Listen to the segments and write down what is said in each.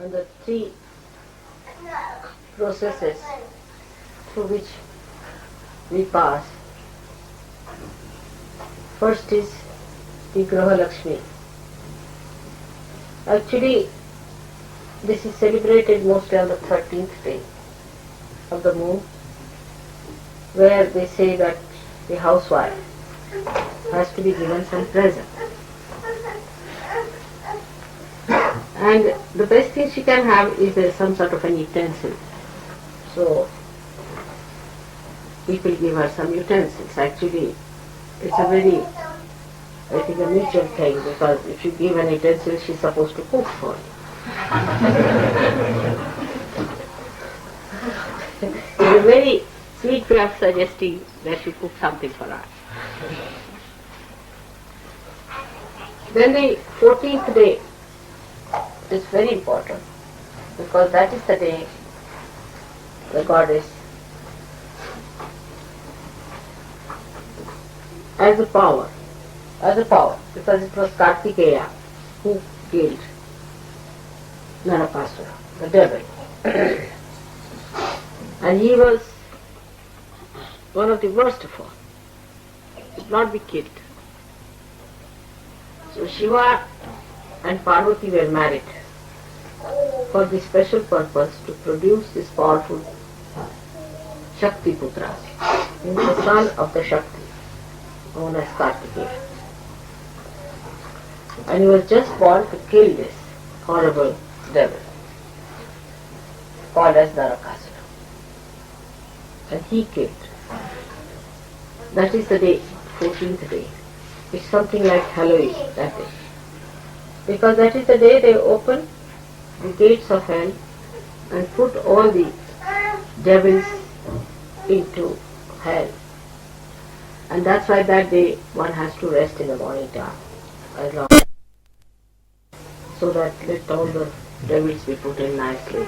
and the three processes through which we pass. First is the Graha Lakshmi. Actually, this is celebrated mostly on the 13th day of the moon, where they say that the housewife has to be given some present. And the best thing she can have is some sort of an utensil. So, people give her some utensils. Actually, it's a very, I think, a mutual thing, because if you give an utensil, she's supposed to cook for you. It's a very sweet way of suggesting that you cook something for her. Then the 14th day is very important, because that is the day the goddess as a power, because it was Kartikeya who killed Narakasura, the devil. And he was one of the worst of all. He could not be killed. So Shiva and Parvati were married for the special purpose to produce this powerful Shakti Putra, the son of the Shakti, known as Kartikeya. And he was just born to kill this horrible devil, called as Narakasura. And he killed. That is the day, 14th day. It's something like Halloween that day. Because that is the day they open the gates of hell and put all the devils into hell. And that's why that day one has to rest in the morning time, as long so that let all the devils be put in nicely.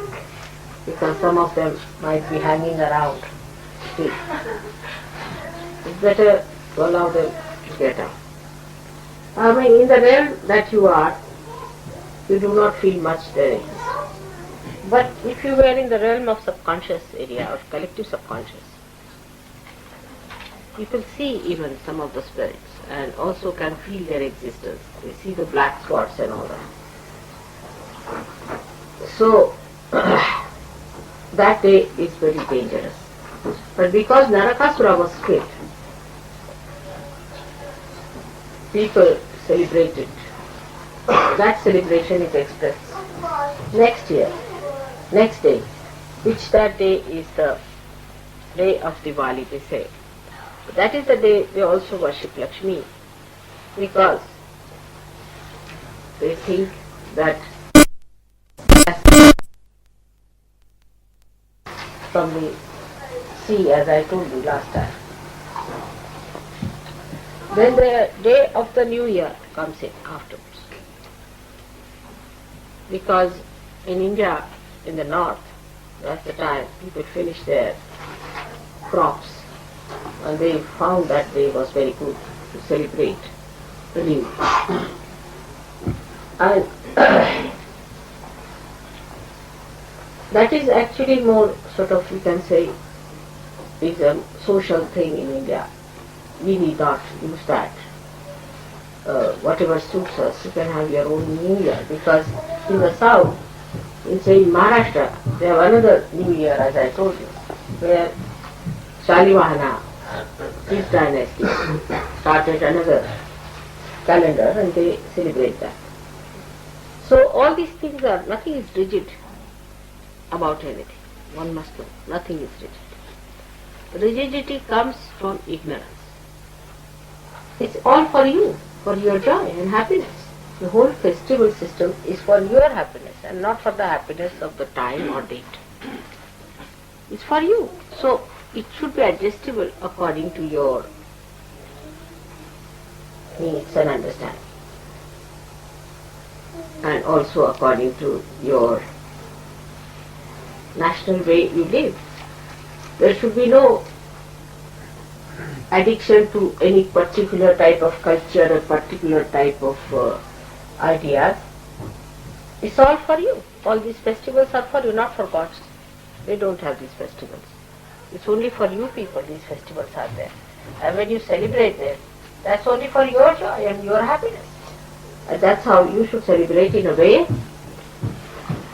Because some of them might be hanging around still. It's better to allow them to get out. I mean, in the realm that you are, you do not feel much there. But if you were in the realm of subconscious area or collective subconscious, you can see even some of the spirits and also can feel their existence. You see the black spots and all that. So, that day is very dangerous. But because Narakasura was killed, people celebrate it. That celebration is expressed next year, next day, which that day is the day of Divali, they say. That is the day they also worship Lakshmi, because they think that from the sea, as I told you last time. Then the day of the new year comes in afterwards. Because in India, in the north, that's the time people finish their crops, and they found that day was very good to celebrate the new year. And that is actually more sort of, you can say, is a social thing in India. We need not use that. Whatever suits us, you can have your own New Year, because in the south, in say in Maharashtra, they have another New Year, as I told you, where Shalivahana, his dynasty, started another calendar and they celebrate that. So all these things are, nothing is rigid about anything. One must know, nothing is rigid. Rigidity comes from ignorance. It's all for you, for your joy and happiness. The whole festival system is for your happiness and not for the happiness of the time or date. It's for you. So it should be adjustable according to your needs and understanding. And also according to your national way you live. There should be no addiction to any particular type of culture or particular type of ideas. It's all for you. All these festivals are for you, not for gods. They don't have these festivals. It's only for you people these festivals are there. And when you celebrate them, that's only for your joy and your happiness. And that's how you should celebrate in a way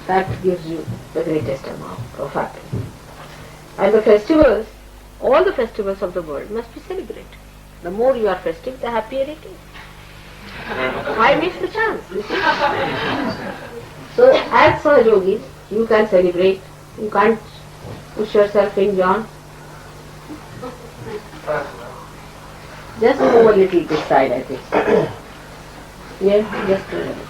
that gives you the greatest amount of happiness. And the festivals, all the festivals of the world must be celebrated. The more you are festive, the happier it is. Why miss the chance? You see? So as Sahajogis, you can celebrate. You can't push yourself in, John. Just move a little this side, I think. Yeah, just a little.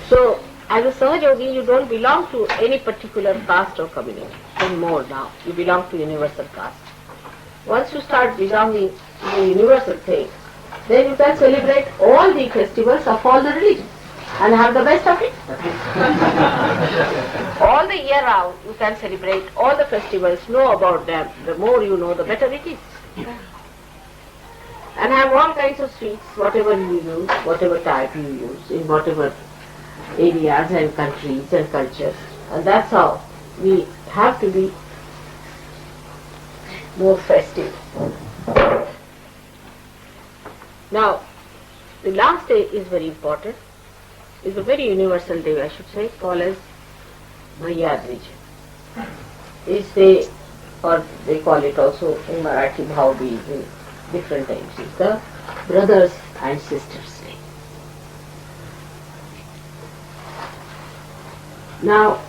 So, as a Sahajogi, you don't belong to any particular caste or community anymore now. You belong to universal caste. Once you start belonging to the universal thing, then you can celebrate all the festivals of all the religions and have the best of it. All the year round you can celebrate all the festivals, know about them. The more you know, the better it is. And have all kinds of sweets, whatever you use, whatever type you use, in whatever areas and countries and cultures. And that's how we have to be more festive. Now, the last day is very important. It's a very universal day, I should say, called as Bhaiyadrij. This day, or they call it also in Marathi Bhaubij in different times, is the brothers and sisters day. Now,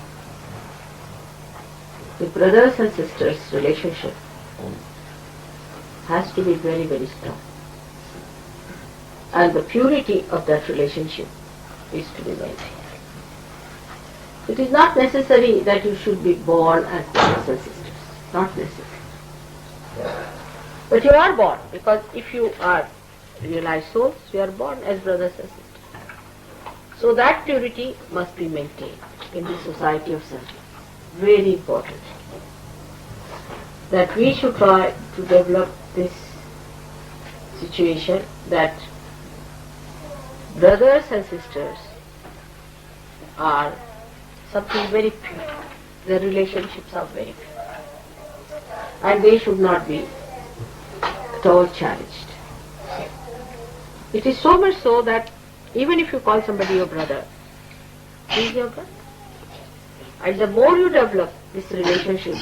the brothers and sisters relationship has to be very, very strong. And the purity of that relationship is to be maintained. It is not necessary that you should be born as brothers and sisters. Not necessary. But you are born, because if you are realized souls, you are born as brothers and sisters. So that purity must be maintained in the society of service. Very important. That we should try to develop this situation that brothers and sisters are something very pure. Their relationships are very pure. And they should not be at all challenged. It is so much so that even if you call somebody your brother, he is your brother. And the more you develop this relationship,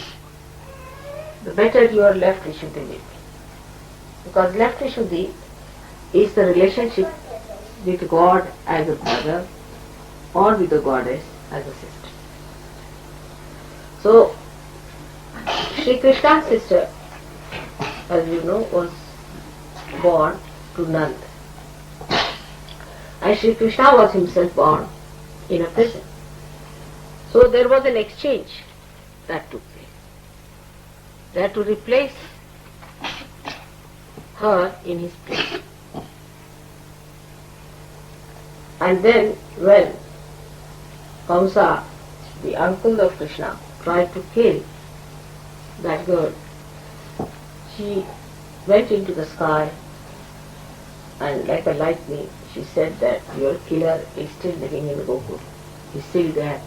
the better your left Vishuddhi will be. Because left Vishuddhi is the relationship with God as a brother or with the goddess as a sister. So, Sri Krishna's sister, as you know, was born to Nand. And Sri Krishna was himself born in a prison. So there was an exchange that took place. They had to replace her in his place. And then when Kamsa, the uncle of Krishna, tried to kill that girl, she went into the sky and like a lightning she said that your killer is still living in Gokul. He's still there.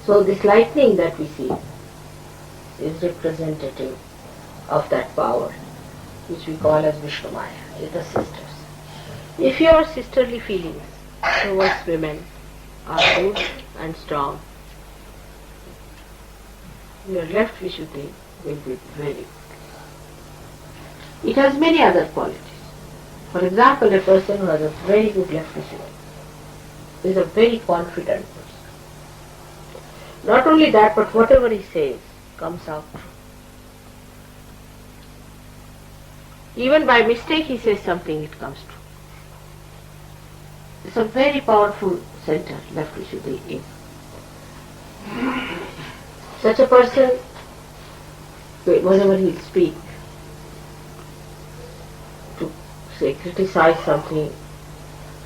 So this lightning that we see is representative of that power which we call as Vishnu Maya, is the sisters. If your sisterly feelings towards women are good and strong, your left Vishuddhi will be very good. It has many other qualities. For example, a person who has a very good left Vishuddhi is a very confident person. Not only that, but whatever he says comes out true. Even by mistake he says something, it comes true. It's a very powerful center, left Vishuddhi is. Such a person, whenever he will speak, to say criticize something,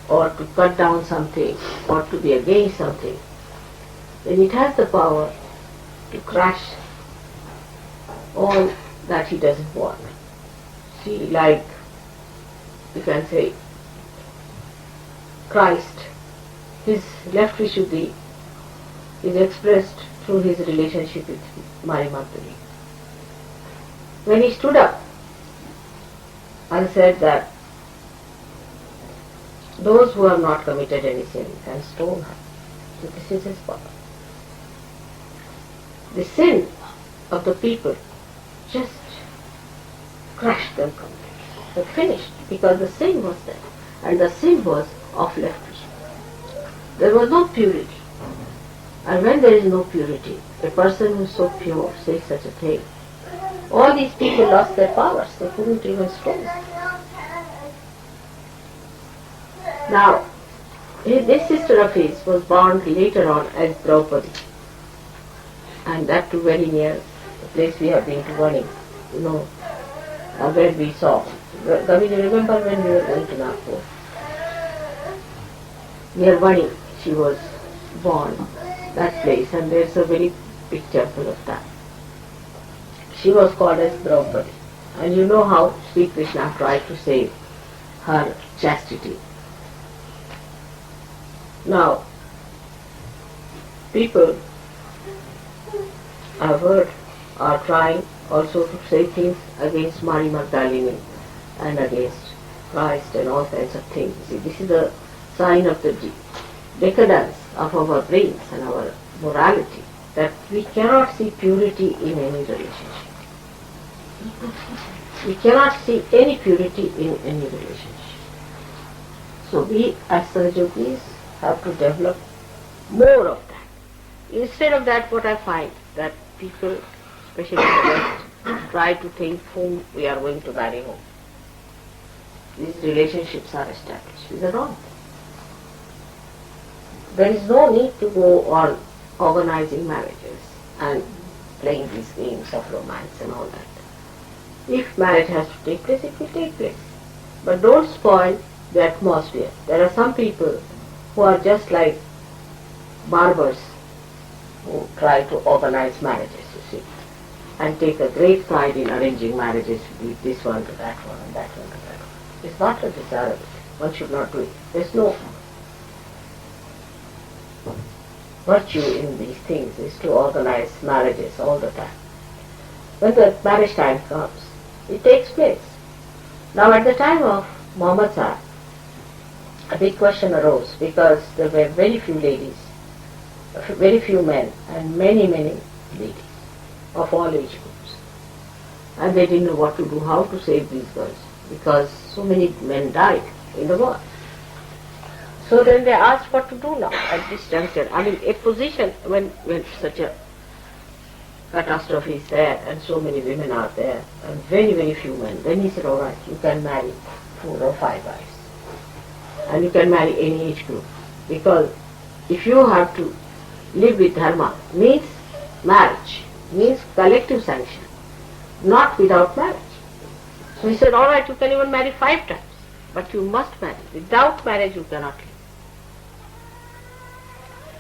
or to cut down something, or to be against something, then it has the power to crush all that he doesn't want. See, like you can say, Christ, his left Vishuddhi is expressed through his relationship with Mary Magdalene. When he stood up and said that those who have not committed any sin can stone her. So this is his power. The sin of the people just crushed them completely. They finished because the sin was there, and the sin was of left vision. There was no purity. And when there is no purity, a person who is so pure says such a thing. All these people lost their powers. They couldn't even stone. Now, this sister of his was born later on as Draupadi, and that too very near the place we have been to Vani, where we saw. Gavi, you remember when we were going to Nagpur? Near Vani, she was born, that place, and there's a very big temple of that. She was called as Draupadi, and you know how Sri Krishna tried to save her chastity. Now, people, I've heard, are trying also to say things against Mary Magdalene and against Christ and all kinds of things. See, this is a sign of the decadence of our brains and our morality, that we cannot see purity in any relationship. We cannot see any purity in any relationship. So we as Sahajogis have to develop more of that. Instead of that, what I find, that people, especially in the West, try to think whom we are going to marry home. These relationships are established. These are wrong. There is no need to go on organizing marriages and playing these games of romance and all that. If marriage has to take place, it will take place. But don't spoil the atmosphere. There are some people who are just like barbers who try to organize marriages, you see, and take a great pride in arranging marriages with this one to that one and that one to that one. It's not a desirable. One should not do it. There's no virtue in these things, is to organize marriages all the time. When the marriage time comes, it takes place. Now at the time of Muhammad Shah, a big question arose because there were very few ladies, very few men, and many ladies of all age groups. And they didn't know what to do, how to save these girls, because so many men died in the war. So then they asked what to do now at this juncture. I mean, a position when such a catastrophe is there and so many women are there and very few men, then he said, all right, you can marry 4 or 5 wives. And you can marry any age group, because if you have to live with dharma, means marriage, means collective sanction, not without marriage. So he said, all right, you can even marry 5 times, but you must marry. Without marriage you cannot live.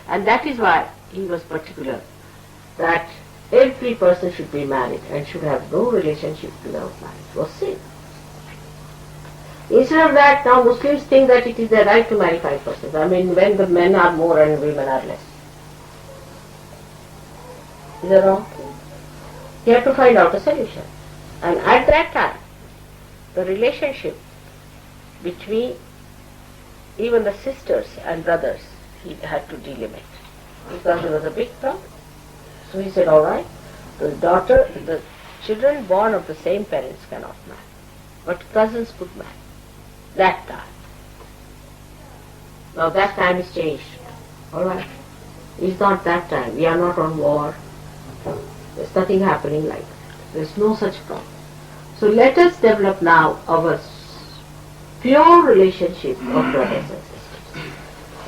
And that is why he was particular that every person should be married and should have no relationship without marriage. It was sin. Instead of that, now Muslims think that it is their right to marry 5 persons. I mean, when the men are more and women are less. Is that wrong? You have to find out a solution. And at that time, the relationship between even the sisters and brothers, he had to delimit, because there was a big problem. So he said, all right, the children born of the same parents cannot marry, but cousins could marry. That time. Now that time is changed. All right. It's not that time. We are not on war. There's nothing happening like that. There's no such problem. So let us develop now our pure relationship of brothers and sisters.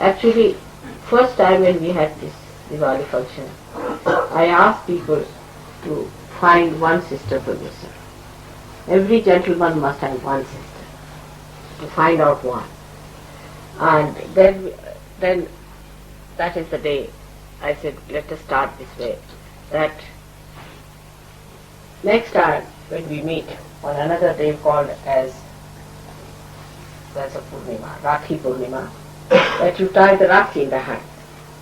Actually, first time when we had this Divali function, I asked people to find one sister for yourself. Every gentleman must have one sister. To find out one. And then that is the day I said, let us start this way, that next time when we meet on another day called as that's a Purnima, Rakhi Purnima, that you tie the Rakhi in the hand,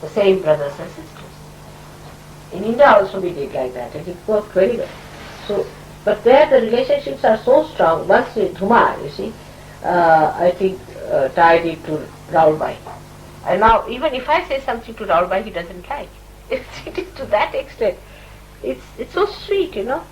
the same brothers and sisters. In India also we did like that, and it worked very well. So, but there the relationships are so strong. Once with Dhumar, you see, I think tied it to Raulbai. And now even if I say something to Raulbai, he doesn't like. It is to that extent. It's so sweet, you know.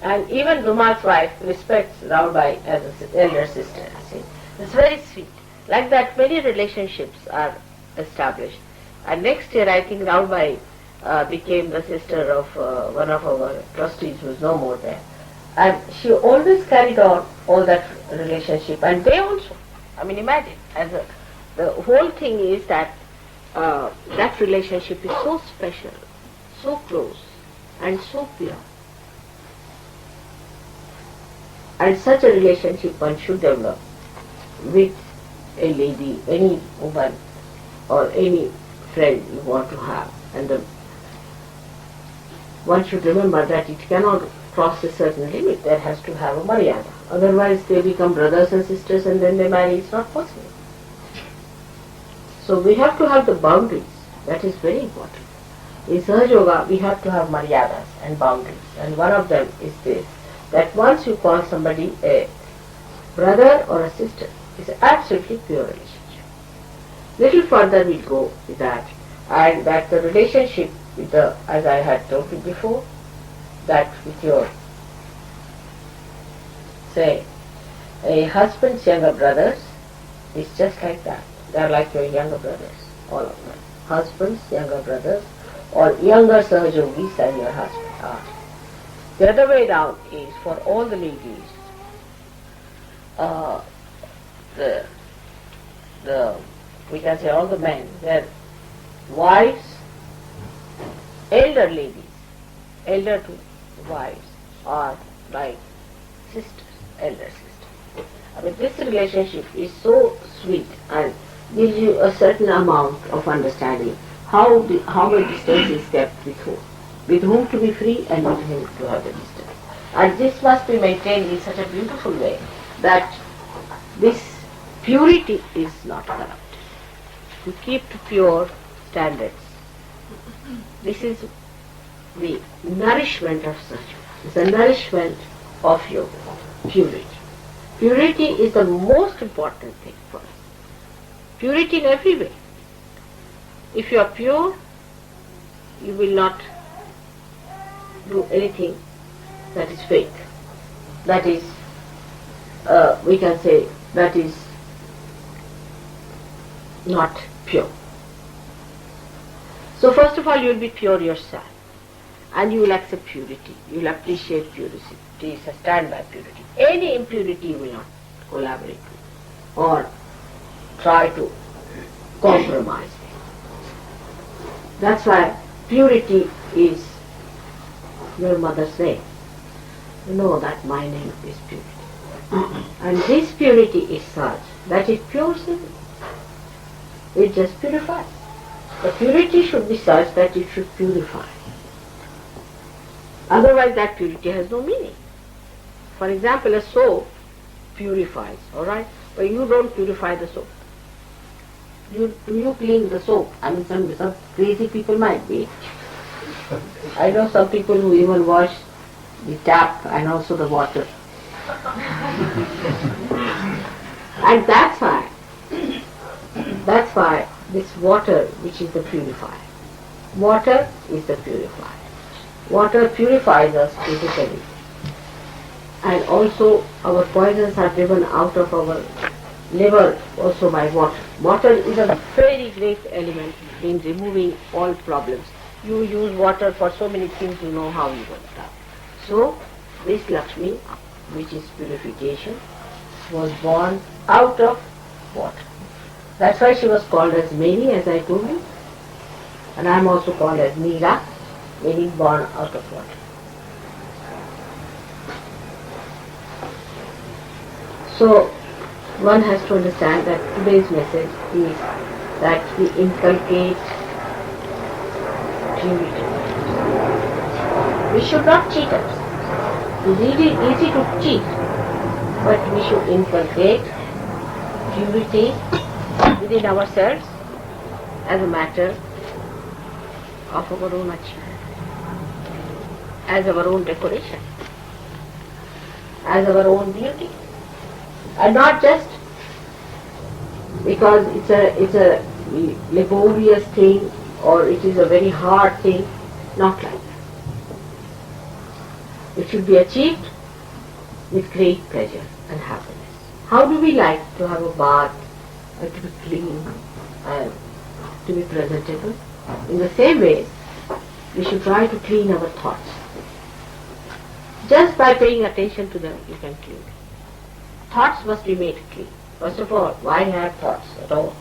And even Dhumar's wife respects Raulbai as an elder sister. You see. It's very sweet. Like that, many relationships are established. And next year, I think Raulbai became the sister of one of our trustees who is no more there. And she always carried on all that relationship. And they also. I mean, imagine, the whole thing is that that relationship is so special, so close, and so pure. And such a relationship one should develop with a lady, any woman, or any friend you want to have. And one should remember that it cannot cross a certain limit. There has to have a maryada. Otherwise they become brothers and sisters and then they marry. It's not possible. So we have to have the boundaries. That is very important. In Sahaja Yoga we have to have maryadas and boundaries. And one of them is this, that once you call somebody a brother or a sister, it's an absolutely pure relationship. Little further we'll go with that. And that the relationship with the, as I had told you before, that with your, say, a husband's younger brothers is just like that. They are like your younger brothers, all of them. Husbands, younger brothers, or younger Sahajogis than your husband are. The other way round is for all the ladies, we can say all the men, their wives, elder ladies, elder to wives are like sisters, elder sisters. I mean, this relationship is so sweet and gives you a certain amount of understanding how much distance is kept with whom to be free and with whom to have the distance. And this must be maintained in such a beautiful way that this purity is not corrupted. To keep to pure standards. This is the nourishment of Sahaja. It's the nourishment of yoga, purity. Purity is the most important thing for us. Purity in every way. If you are pure, you will not do anything that is fake. That is, we can say, that is not pure. So first of all, you will be pure yourself. And you will accept purity. You will appreciate purity. Stand by purity. Any impurity you will not collaborate with or try to compromise with. That's why purity is your mother's name. You know that my name is purity. And this purity is such that it pures everything. It just purifies. The purity should be such that it should purify. Otherwise that purity has no meaning. For example, a soap purifies, alright? But you don't purify the soap. Do you clean the soap? I mean, some crazy people might be. I know some people who even wash the tap and also the water. And that's why this water, which is the purifier. Water is the purifier. Water purifies us physically. And also our poisons are driven out of our liver also by water. Water is a very great element in removing all problems. You use water for so many things, you know how you want that. So this Lakshmi, which is purification, was born out of water. That's why she was called as Mary, as I told you. And I am also called as Meera, meaning born out of water. So one has to understand that today's message is that we inculcate purity. We should not cheat ourselves. It's really easy to cheat, but we should inculcate purity within ourselves as a matter of our own achievement, as our own decoration, as our own beauty, and not just because it's a laborious thing or it is a very hard thing, not like that. It should be achieved with great pleasure and happiness. How do we like to have a bath, to be clean, and to be presentable? In the same way, we should try to clean our thoughts. Just by paying attention to them, you can clean them. Thoughts must be made clean. First of all, why have thoughts at all?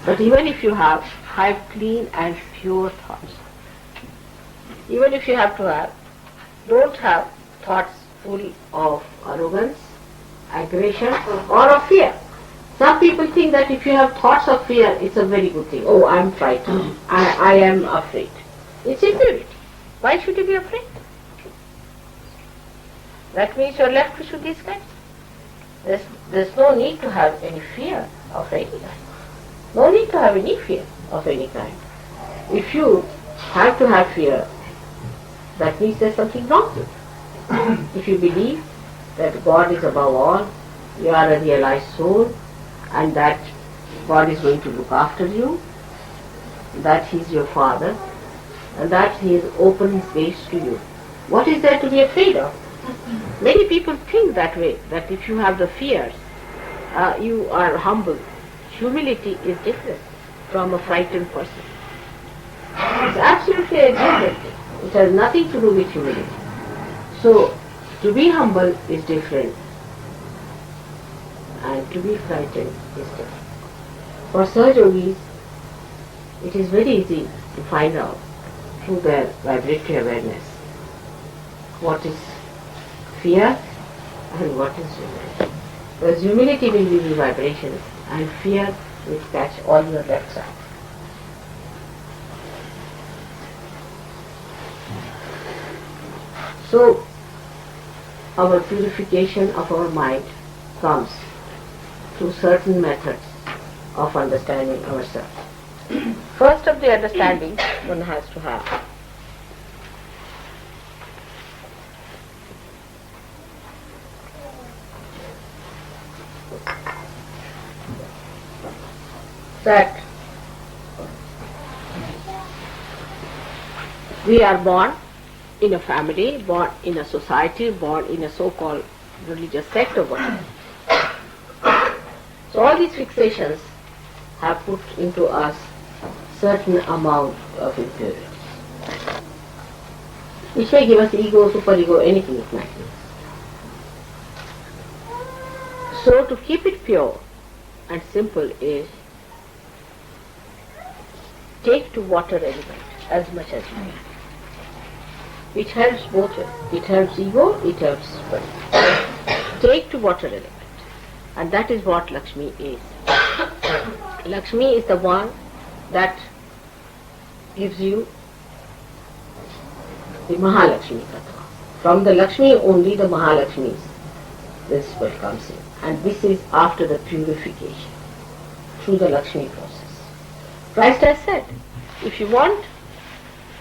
But even if you have clean and pure thoughts. Even if you don't have thoughts full of arrogance, aggression, or of fear. Some people think that if you have thoughts of fear, it's a very good thing. Oh, I'm frightened. I am afraid. It's impurity. Why should you be afraid? That means you're left with these kinds. There's no need to have any fear of any kind. No need to have any fear of any kind. If you have to have fear, that means there's something wrong with you. If you believe that God is above all, you are a realized soul, and that God is going to look after you, that He is your Father, and that He has opened His gates to you, what is there to be afraid of? Many people think that way, that if you have the fears, you are humble. Humility is different from a frightened person. It's absolutely a different thing. It has nothing to do with humility. So, to be humble is different, and to be frightened is different. For Sahaj Yogis, it is very easy to find out through their vibratory awareness what is fear and what is humility. Because humility will give you vibration and fear will catch all your left side. So, our purification of our mind comes through certain methods of understanding ourselves. First of the understanding one has to have that we are born in a family, born in a society, born in a so-called religious sect or whatever. So all these fixations have put into us certain amount of impurities, which may give us ego, superego, anything it might be. So to keep it pure and simple is take to water element as much as you can. It helps both ways. It helps ego, it helps spirit. Take to water element. And that is what Lakshmi is. Lakshmi is the one that gives you the Mahalakshmi Tattva. From the Lakshmi only the Mahalakshmi's principle comes in. And this is after the purification through the Lakshmi process. Christ has said, if you want,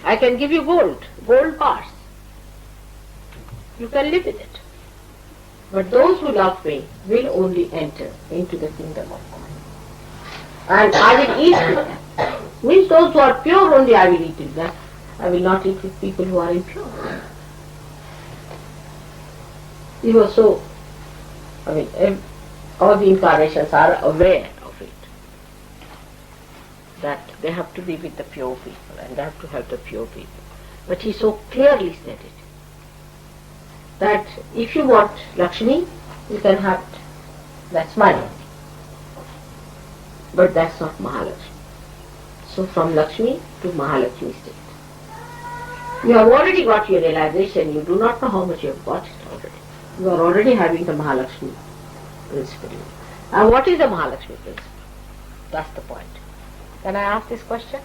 I can give you gold bars. You can live with it. But those who love me will only enter into the kingdom of God. And I will eat with them. Means those who are pure only I will eat with them. I will not eat with people who are impure. So, all the incarnations are aware of it. That they have to be with the pure people and they have to help the pure people. But he so clearly said it. That if you want Lakshmi, you can have it. That's money. But that's not Mahalakshmi. So from Lakshmi to Mahalakshmi state. You have already got your realization, you do not know how much you have got it already. You are already having the Mahalakshmi principle. And what is the Mahalakshmi principle? That's the point. Can I ask this question?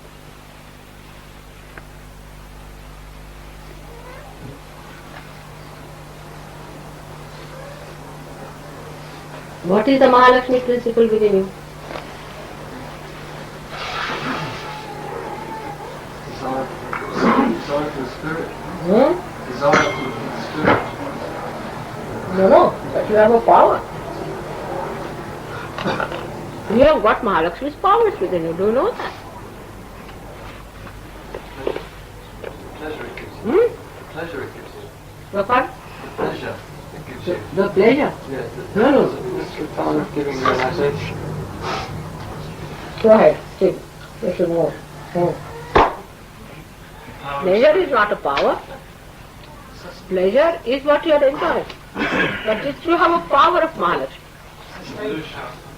What is the Mahalakshmi principle within you? Desire to the spirit. Desire to the spirit. No, but you have a power. You have got Mahalakshmi's powers within you. Do you know that? Pleasure it gives you. Pleasure it gives you. The what? Pleasure it gives you. The pleasure? Yes. No. It's the power of giving realization. Go ahead, still. You should move. Pleasure is not a power. Pleasure is what you are enjoying. But it's you have a power of Mahalakshmi.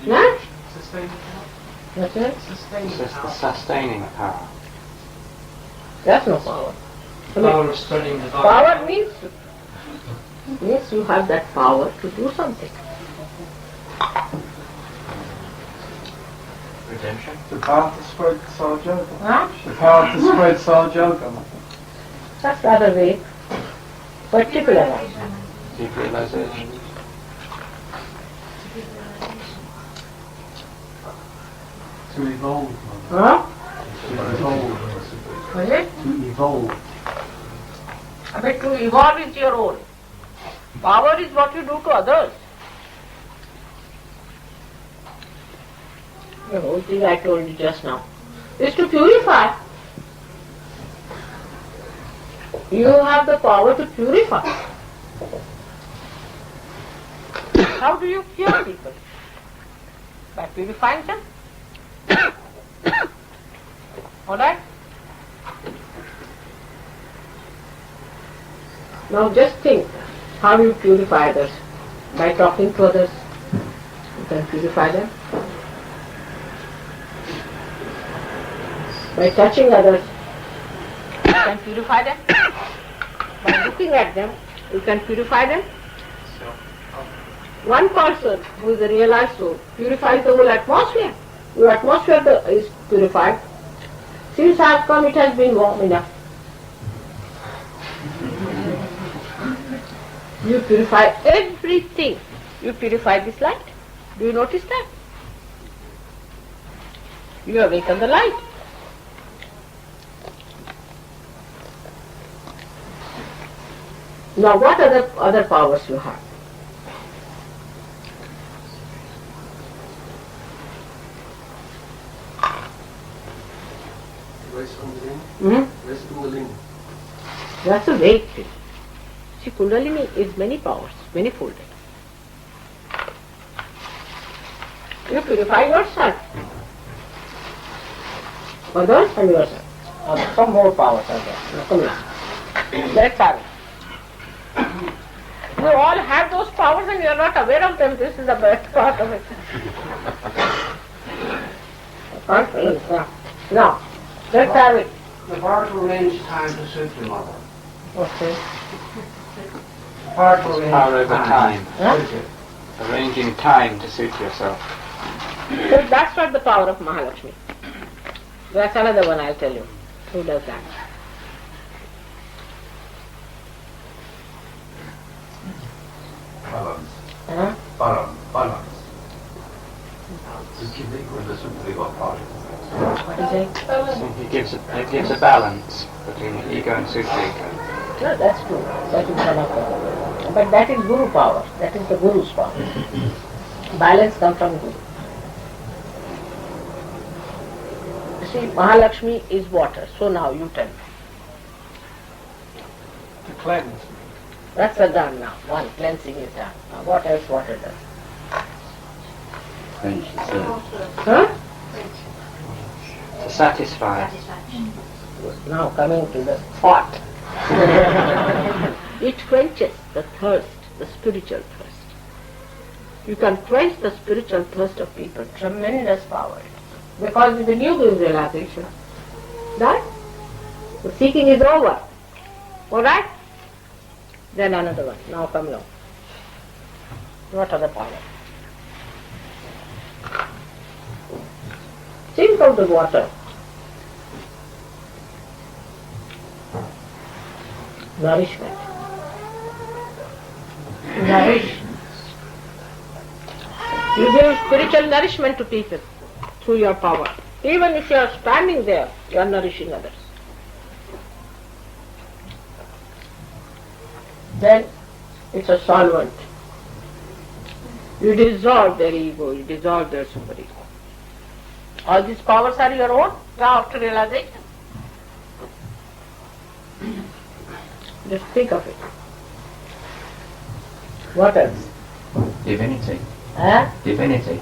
Huh? That's it? It's just the sustaining power. That's no power. Power of studying the Power means you have that power to do something. Redemption. The power to spread Sahaja Yoga. Huh? The power to spread Sahaja Yoga. That's the other way. Particular one. Deep realization. To evolve. Huh? To evolve. Is it? To evolve. But to evolve is your own. Power is what you do to others. The whole thing I told you just now is to purify. You have the power to purify. How do you cure people? By purifying them. Alright? Now just think how you purify others. By talking to others, you can purify them. By touching others, you can purify them. By looking at them, you can purify them. One person who is a realized soul purifies the whole atmosphere. Your atmosphere is purified. Since I have come, it has been warm enough. You purify everything. You purify this light. Do you notice that? You awaken the light. Now what other powers you have? Raise Kundalini. Raise Kundalini. That's a vague thing. See, Kundalini is many powers, many-folded. You purify yourself. Others and yourself. Some more powers are there. Now come now. Let's have it. You all have those powers and you are not aware of them. This is the best part of it. Now, let's have it. The power to arrange time to suit your mother. Okay. The power to arrange Power over time. Huh? Arranging time to suit yourself. So that's not the power of Mahalakshmi. That's another one I'll tell you. Who does that? Balance. Huh? Balance. Just keep equal the super part. What is it? So it gives a balance between the ego and super-ego. No, that's true. That is one of them. But that is Guru power. That is the Guru's power. Balance comes from Guru. You see, Mahalakshmi is water. So now you tell me. To cleanse. That's a done now. One, cleansing is done. Now what else water does? Huh? To satisfy. Now coming to the thought. It quenches the thirst, the spiritual thirst. You can quench the spiritual thirst of people. Tremendous power. Because with the new Guru's realization, that the seeking is over. Alright? Then another one. Now come along. What other power? Think of the water. Nourishment. Nourish. You give spiritual nourishment to people through your power. Even if you are standing there, you are nourishing others. Then it's a solvent. You dissolve their ego, you dissolve their superego. All these powers are your own now after realization. Just think of it. What else? Divinity. Huh? Divinity.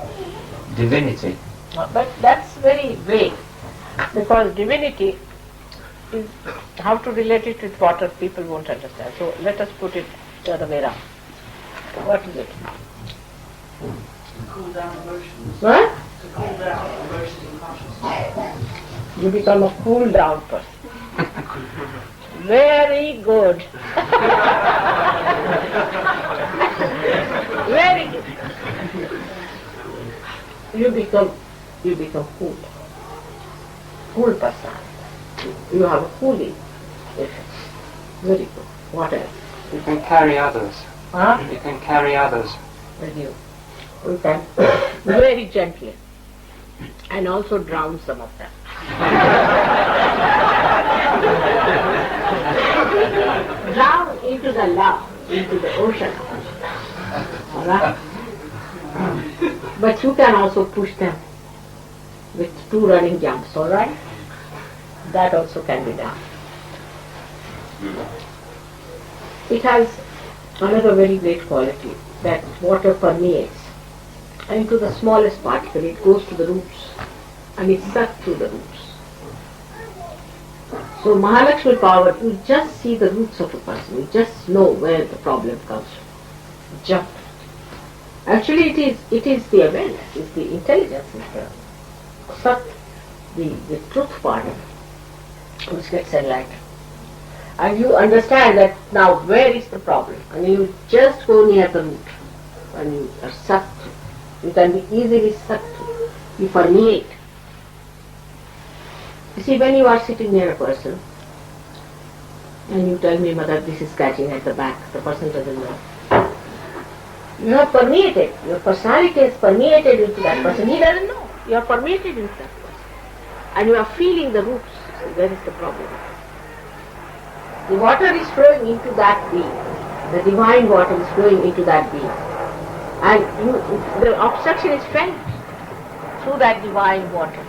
Divinity. But that's very vague, because divinity is how to relate it with water people won't understand. So let us put it the other way around. What is it? To cool down emotions. What? To cool down emotions and consciousness. You become a cool down person. Very good. Very good. You become cool. Cool person. You have a cooling effect. Very good. What else? You can carry others. Huh? You can carry others. With you. You can very gently. And also drown some of them. Drown into the love, into the ocean. Alright? But you can also push them with 2 running jumps, alright? That also can be done. It has another very great quality, that water permeates into the smallest particle. It goes to the roots and it's sucked through the roots. So Mahalakshmi power, you just see the roots of a person, you just know where the problem comes from. Jump. Actually it is the awareness, it's the intelligence in the suck the truth part which gets enlightened. And you understand that now where is the problem, and you just go near the root and you are sucked through. You can be easily sucked through. You permeate. You see, when you are sitting near a person and you tell me, Mother, this is catching at the back, the person doesn't know. You have permeated, your personality is permeated into that person. He doesn't know. You are permeated into that person. And you are feeling the roots. So where is the problem? The water is flowing into that being. The divine water is flowing into that being. And the obstruction is felt through that divine water.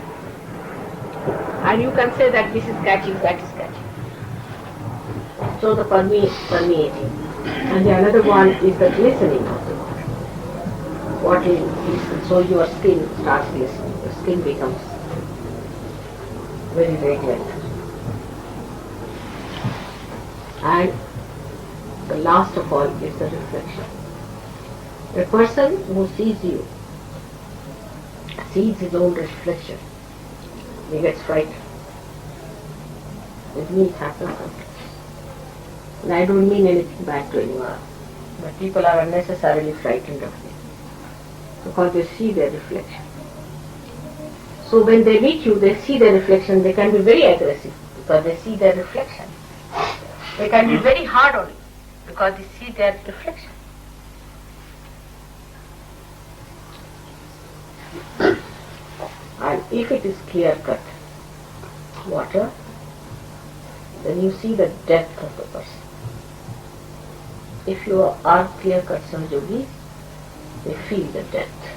And you can say that this is catching, that is catching. So the permeating. And the another one is the glistening of the water. Water is, so your skin starts glistening. Your skin becomes very radiant. And the last of all is the reflection. A person who sees you, sees his own reflection, he gets frightened. With me it happens sometimes. And I don't mean anything bad to anyone, but people are unnecessarily frightened of me because they see their reflection. So when they meet you, they see their reflection, they can be very aggressive because they see their reflection. They can be very hard on you because they see their reflection. And if it is clear-cut water, then you see the depth of the person. If you are clear-cut Sahajogis, they feel the depth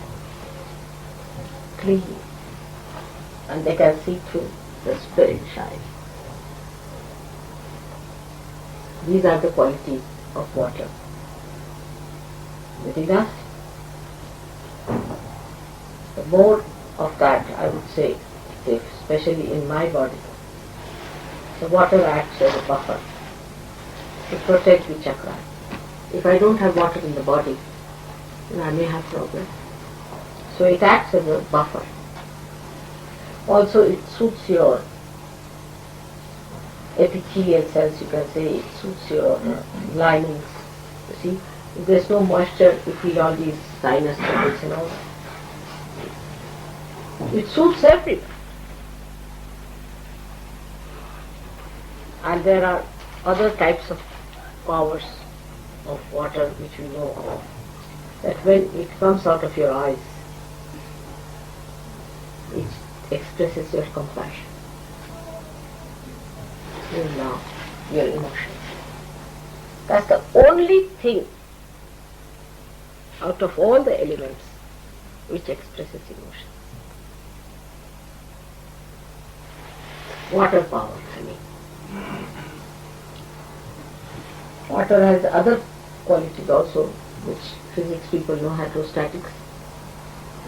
clearly, and they can see through the spirit shine. These are the qualities of water. Is it enough? The more of that, I would say, especially in my body, the water acts as a buffer to protect the chakra. If I don't have water in the body, then I may have problems. So it acts as a buffer. Also it suits your epithelial cells, you can say, it suits your linings. You see, if there's no moisture, you feel all these sinus troubles and all that. It suits everyone. And there are other types of powers of water which we know of. That when it comes out of your eyes, which expresses your compassion, your love, your emotion. That's the only thing out of all the elements which expresses emotion. Water power, I mean. Water has other qualities also, which physics people know, hydrostatics.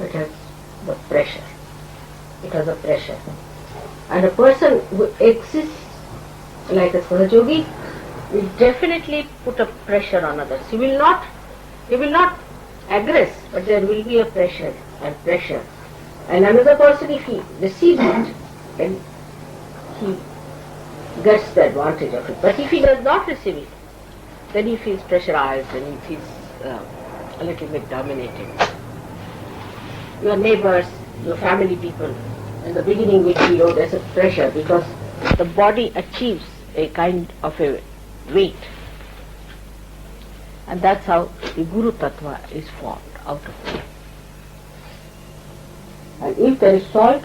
It has the pressure. It has a pressure. And a person who exists like a Sahajogi will definitely put a pressure on others. He will not aggress, but there will be a pressure and pressure. And another person, if he receives it, then he gets the advantage of it. But if he does not receive it, then he feels pressurized and he feels a little bit dominated. Your neighbors, your family people, in the beginning will feel, there's a pressure because the body achieves a kind of a weight. And that's how the Guru Tattva is formed out of it. And if there is salt,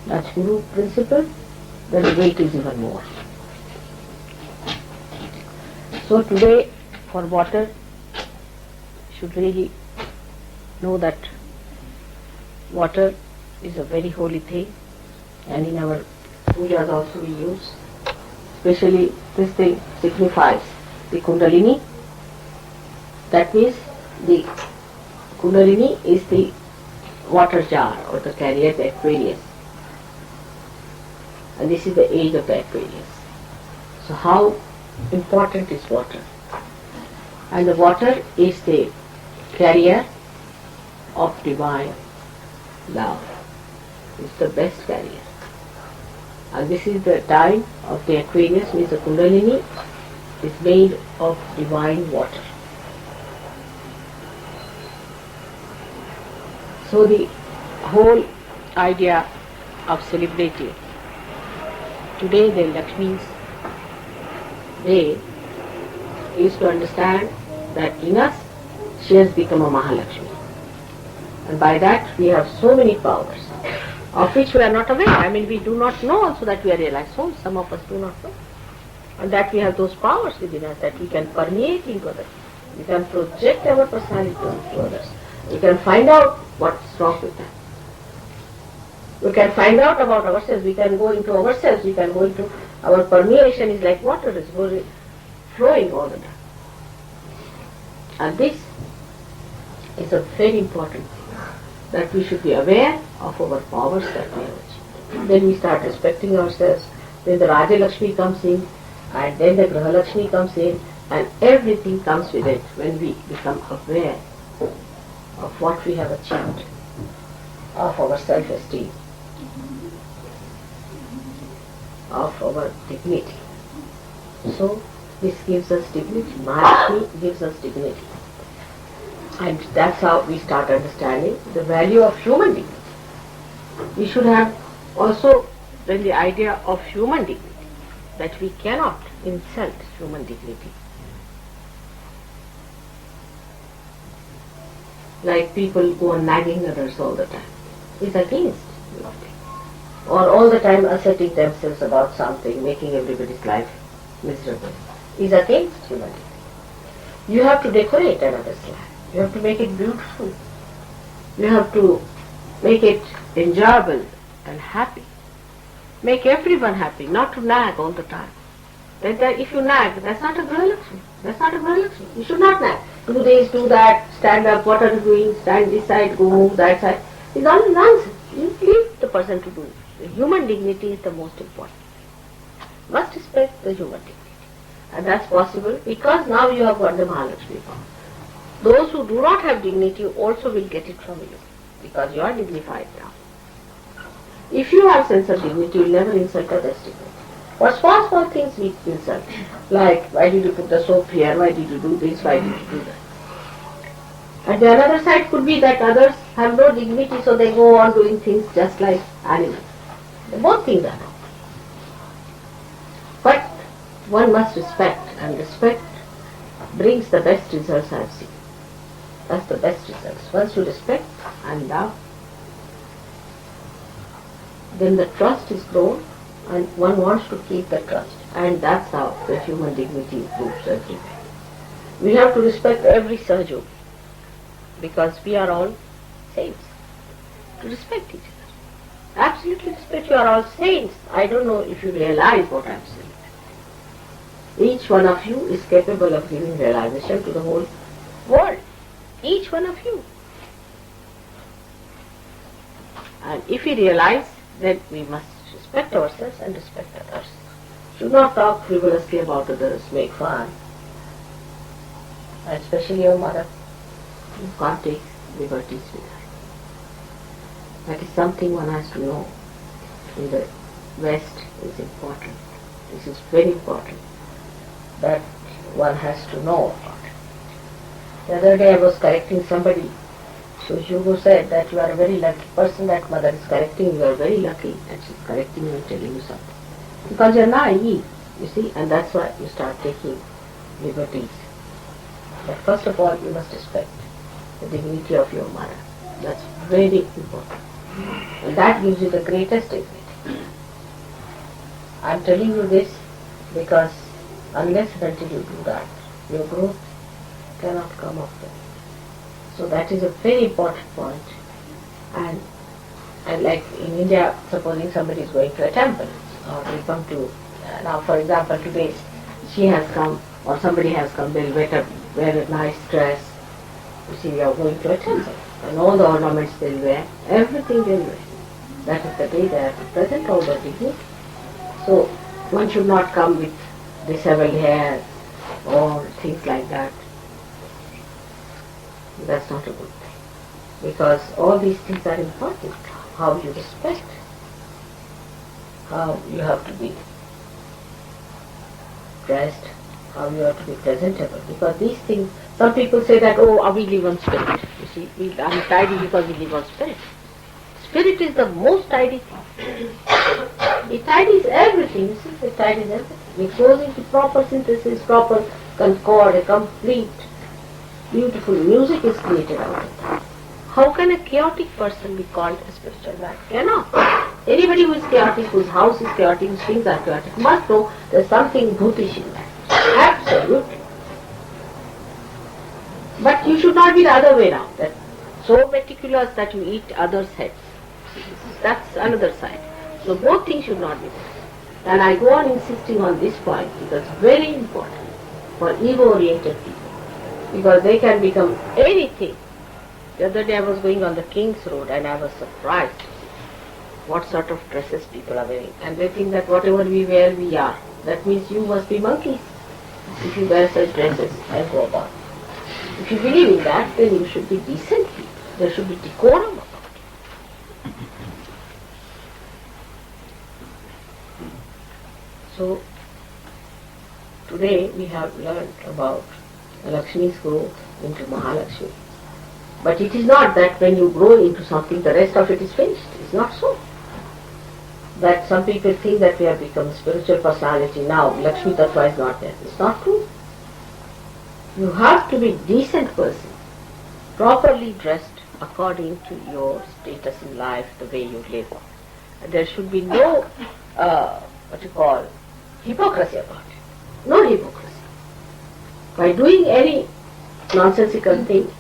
that's Guru principle, then the weight is even more. So today, for water, you should really know that water is a very holy thing, and in our pujas also we use. Especially this thing signifies the Kundalini. That means the Kundalini is the water jar or the carrier, the Aquarius. And this is the age of the Aquarius. So how important is water? And the water is the carrier of divine love. It's the best carrier. And this is the time of the Aquarius, means the Kundalini is made of divine water. So the whole idea of celebrating today the Lakshmi's day is to understand that in us she has become a Mahalakshmi. And by that we have so many powers of which we are not aware. I mean, we do not know also that we are realized souls. Some of us do not know. And that we have those powers within us that we can permeate into others. We can project our personality to others. We can find out what's wrong with them. We can find out about ourselves. We can go into ourselves. We can go into our permeation is like water is flowing all the time. And this is a very important thing, that we should be aware of our powers that we have achieved. Then we start respecting ourselves. Then the Raja Lakshmi comes in, and then the Graha Lakshmi comes in, and everything comes with it when we become aware of what we have achieved, of our self-esteem, of our dignity. So this gives us dignity. Mahalakshmi gives us dignity. And that's how we start understanding the value of human dignity. We should have also then the idea of human dignity, that we cannot insult human dignity. Like people go on nagging others all the time. It's against loving. Or all the time asserting themselves about something, making everybody's life miserable. Is against human dignity. You have to decorate another's life. You have to make it beautiful. You have to make it enjoyable and happy. Make everyone happy, not to nag all the time. If you nag, that's not a Graha Lakshmi. That's not a Graha Lakshmi. You should not nag. Do this, do that, stand up, what are you doing, stand this side, go move that side. It's all nonsense. You leave the person to do it. The human dignity is the most important. You must respect the human dignity. And that's possible because now you have got the Mahalakshmi power. Those who do not have dignity also will get it from you, because you are dignified now. If you have sense of dignity, you will never insult others' dignity. For small things we insult, like why did you put the soap here, why did you do this, why did you do that. And the other side could be that others have no dignity, so they go on doing things just like animals. Both things are wrong. But one must respect, and respect brings the best results I have seen. That's the best results. Once you respect and love, then the trust is grown and one wants to keep the trust. And that's how the human dignity improves everywhere. We have to respect every Sahajogi because we are all saints. To respect each other. Absolutely respect. You are all saints. I don't know if you realize what I am saying. Each one of you is capable of giving realization to the whole world. Each one of you. And if we realize, then we must respect ourselves and respect others. Should not talk frivolously about others, make fun. And especially your mother. You can't take liberties with her. That is something one has to know. In the West is important. This is very important. That one has to know about it. The other day I was correcting somebody. So Hugo said that you are a very lucky person, that mother is correcting you, you are very lucky and she is correcting you and telling you something. Because you are naive, you see, and that's why you start taking liberties. But first of all, you must respect the dignity of your mother. That's very important. And that gives you the greatest dignity. I am telling you this because unless and until you do that, your growth cannot come up with. So that is a very important point. And like in India, supposing somebody is going to a temple, or they come to, now for example today, she has come, or somebody has come, they'll wear a nice dress. You see, we are going to a temple, and all the ornaments they'll wear, everything they'll wear. That is the day they have to present all the dignity. So one should not come with disheveled hair or things like that. That's not a good thing. Because all these things are important. How you respect, how you have to be dressed, how you have to be presentable. Because these things, some people say that, oh, we live on spirit. You see, I'm tidy because we live on spirit. Spirit is the most tidy thing. It tidies everything, you see, it tidies everything. It goes into proper synthesis, proper concord, a complete beautiful music is created out of that. How can a chaotic person be called a spiritual man? Cannot. Anybody who is chaotic, whose house is chaotic, whose things are chaotic, must know there is something bhutish in that. Absolutely. But you should not be the other way around. That so meticulous that you eat others' heads. That's another side. So both things should not be there. And I go on insisting on this point because it's very important for ego-oriented people. Because they can become anything. The other day I was going on the King's Road and I was surprised what sort of dresses people are wearing. And they think that whatever we wear, we are. That means you must be monkeys if you wear such dresses and go about. If you believe in that, then you should be decent people. There should be decorum about it. So, today we have learned about Lakshmi's growth into Mahalakshmi. But it is not that when you grow into something, the rest of it is finished. It's not so. That some people think that we have become a spiritual personality now, Lakshmi Tattva is not there. It's not true. You have to be a decent person, properly dressed according to your status in life, the way you live. There should be no, hypocrisy about it. No hypocrisy. By doing any nonsensical thing,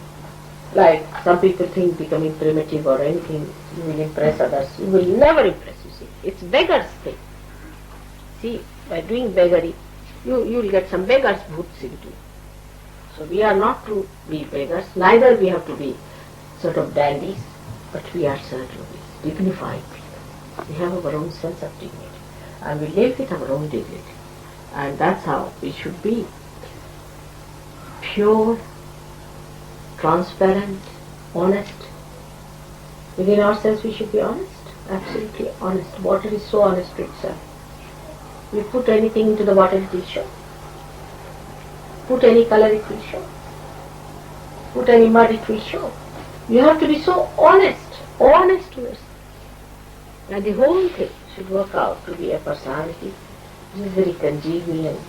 like some people think becoming primitive or anything, you will impress others. You will never impress, you see. It's beggar's thing. See, by doing beggary, you will get some beggar's boots into you. So we are not to be beggars, neither we have to be sort of dandies, but we are certainly dignified people. We have our own sense of dignity, and we live with our own dignity. And that's how we should be. Pure, transparent, honest. Within ourselves we should be honest, absolutely honest. Water is so honest to itself. We put anything into the water, it will show. Put any color, it will show. Put any mud, it will show. You have to be so honest to yourself. And the whole thing should work out to be a personality which is very congenial,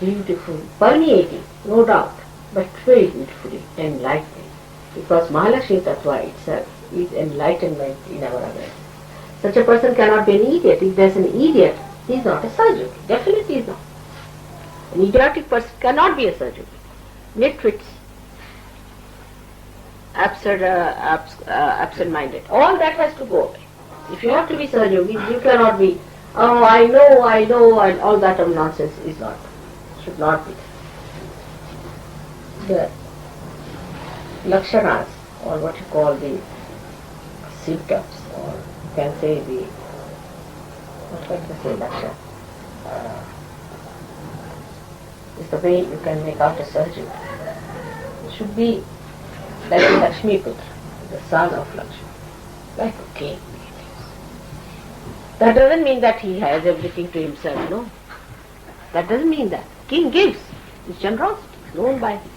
beautiful, permeating, no doubt, but very beautifully enlightening. Because Mahalakshmi Tattva itself is enlightenment in our awareness. Such a person cannot be an idiot. If there's an idiot, he is not a surgeon. Definitely is not. An idiotic person cannot be a surgeon. Nitwits, absent-minded. All that has to go away. If you have to be surgeon, you cannot be, oh, I know, and all that of nonsense is not, should not be. The lakshanas, or what you call the symptoms, or you can say the, what can you say, lakshana? Is the way you can make out a surgeon. It should be like a Lakshmi Putra, the son of Lakshmi, like a king. That doesn't mean that he has everything to himself, no. That doesn't mean that. King gives. His generosity is known by his.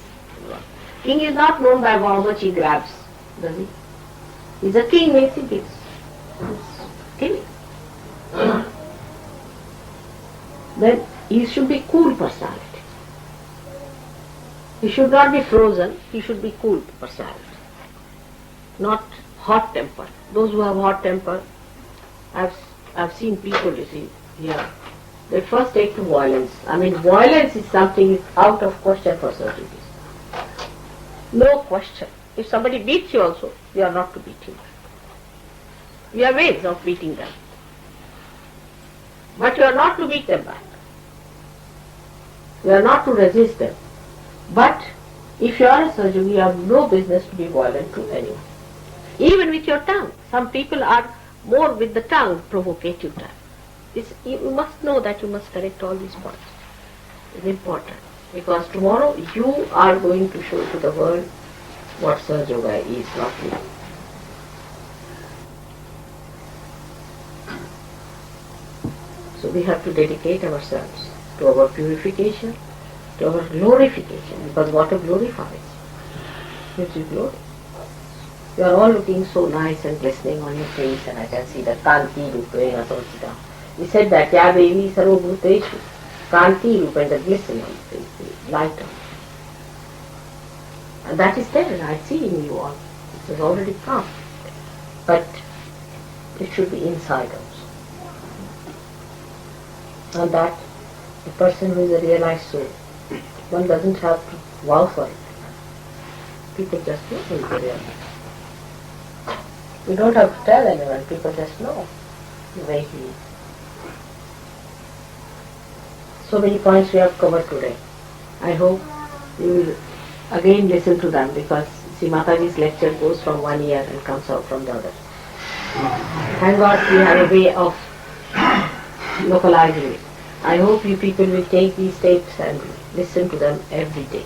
King is not known by how much he grabs, does he? He's a king, means he gives. He's giving. Then he should be cool personality. He should not be frozen, he should be cool personality. Not hot temper. Those who have hot temper, I've seen people, you see, here. They first take to violence. I mean, violence is something is out of question for certain people. No question. If somebody beats you also, you are not to beat him. We have ways of beating them. But you are not to beat them back. You are not to resist them. But if you are a surgeon, you have no business to be violent to anyone. Even with your tongue. Some people are more with the tongue, provocative tongue. You must know that you must correct all these points. It's important. Because tomorrow you are going to show to the world what Sir Yoga is, not me. So we have to dedicate ourselves to our purification, to our glorification, because water glorifies. Gives you glory. You are all looking so nice and glistening on your face, and I can see the Kanti Rupena Samsita. He said that Ya Devi Sarvabhuteshu, Kanti Rupa, and the glisten on the face, the light on. And that is there, and I see in you all. It has already come. But it should be inside also. And that the person who is a realized soul, one doesn't have to vow for it. People just know who is a realized. We don't have to tell anyone, people just know the way he is. So many points we have covered today. I hope you will again listen to them, because see, Mataji's lecture goes from one ear and comes out from the other. Thank God we have a way of localizing it. I hope you people will take these tapes and listen to them every day,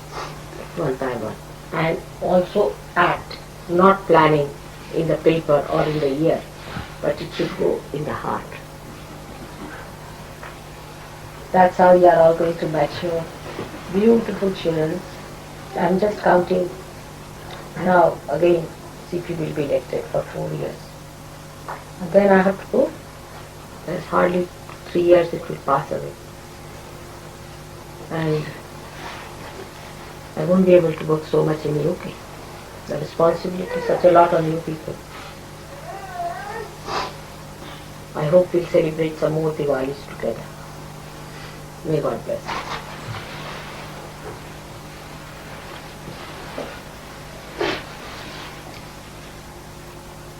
one by one. And also act, not planning in the paper or in the ear, but it should go in the heart. That's how you are all going to mature. Beautiful children. I'm just counting now. Again, CP will be elected for 4 years. And then I have to go. There's hardly 3 years it will pass away. And I won't be able to work so much in UK. The responsibility is such a lot on you people. I hope we'll celebrate some more Diwalis together. May God bless you.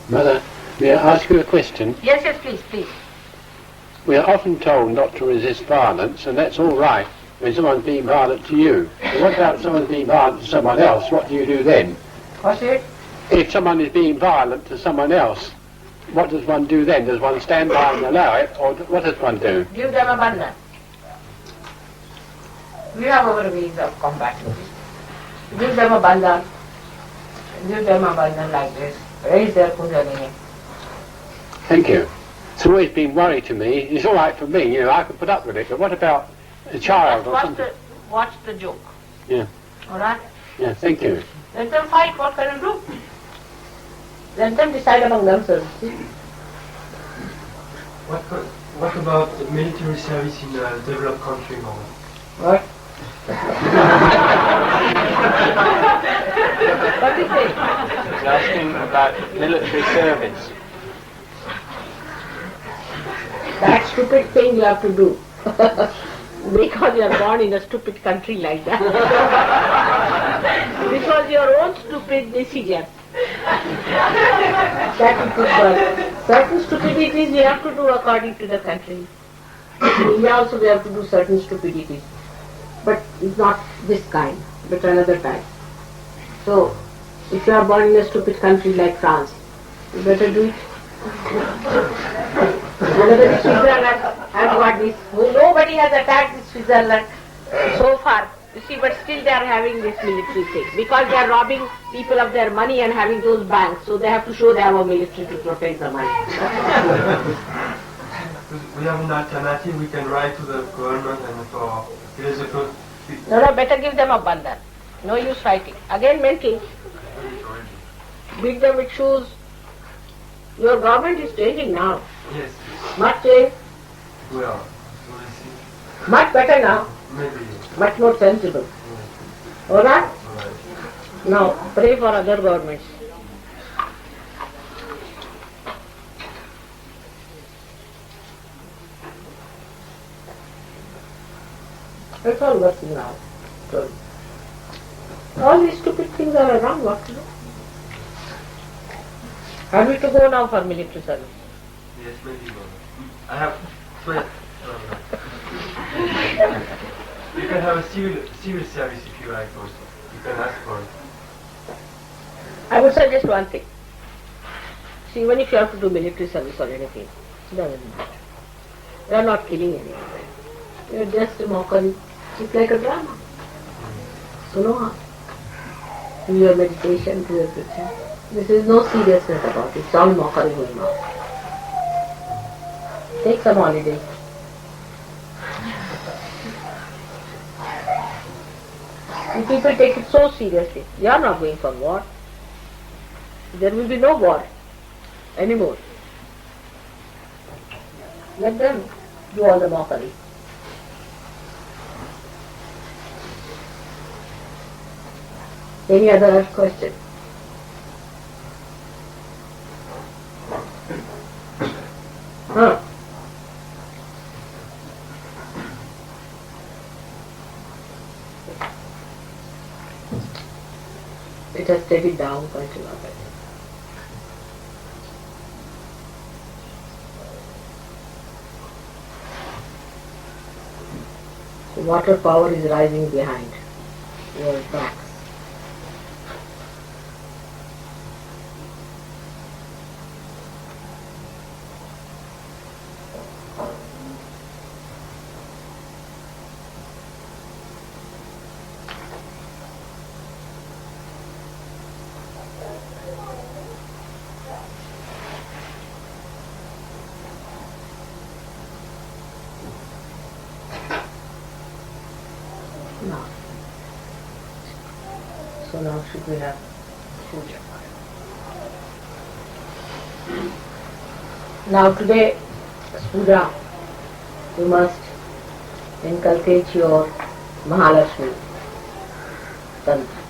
Mother, may I ask you a question? Yes, please, please. We are often told not to resist violence, and that's all right when someone's being violent to you. But what about someone being violent to someone else? What do you do then? What's it? If someone is being violent to someone else, what does one do then? Does one stand by and allow it, or what does one do? Give them a bandhan. We have our ways of combating it. Give them a bandhan. Give them a bandhan like this. Raise their kundalini. Thank you. It's always been worry to me. It's all right for me, you know, I can put up with it, but what about a child or something? Watch the joke. Yeah. All right? Yeah, thank you. Let them fight. What can you do? Let them decide among themselves. What about military service in a developed country, Mama? What? What is it? He's asking about military service. That stupid thing you have to do. Because you are born in a stupid country like that. Because your own stupid decision. That is good. Certain stupidities we have to do according to the country. In India also we have to do certain stupidities. But it's not this kind, but another type. So, if you are born in a stupid country like France, you better do it. Another Switzerland has got this. Nobody has attacked this Switzerland so far. You see, but still they are having this military thing. Because they are robbing people of their money and having those banks, so they have to show they have a military to protect the money. We have an alternative, we can write to the government and for philosopher. No, better give them a bandhan. No use fighting. Again mental. Beat them with shoes. Your government is changing now. Yes. Much change. Well, we'll see. Much better now. Maybe. Much more sensible. Alright? Alright. Now, pray for other governments. It's all working now. So, all these stupid things are around, what to do? Are we to go now for military service? Yes, maybe. I have 12. You can have a civil service if you like also. You can ask for it. I would suggest one thing. See, even if you have to do military service or anything, it doesn't matter. You are not killing anyone. You are just a mockery. It's like a drama. So no harm. Do your meditation, do everything. This is no seriousness about it. It's all mockery going on. Take some holiday. And people take it so seriously. They are not going for war. There will be no war anymore. Let them do all the mockery. Any other question? Huh? It has steadied down quite a lot, I think. The water power is rising behind your backs. Now, so now should we have púdža? Now today, púdža, you must inculcate your Mahalakshmi Tantra.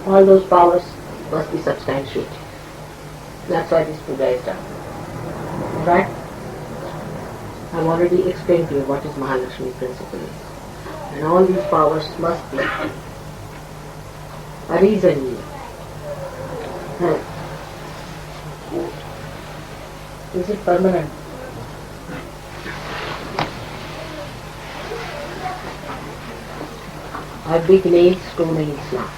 All those powers must be substantiated. That's why this púdža is done. Right? I've already explained to you what is Mahalakshmi principle is. And all these powers must be a reason in you. Is it permanent? Are big nails, 2 nails now.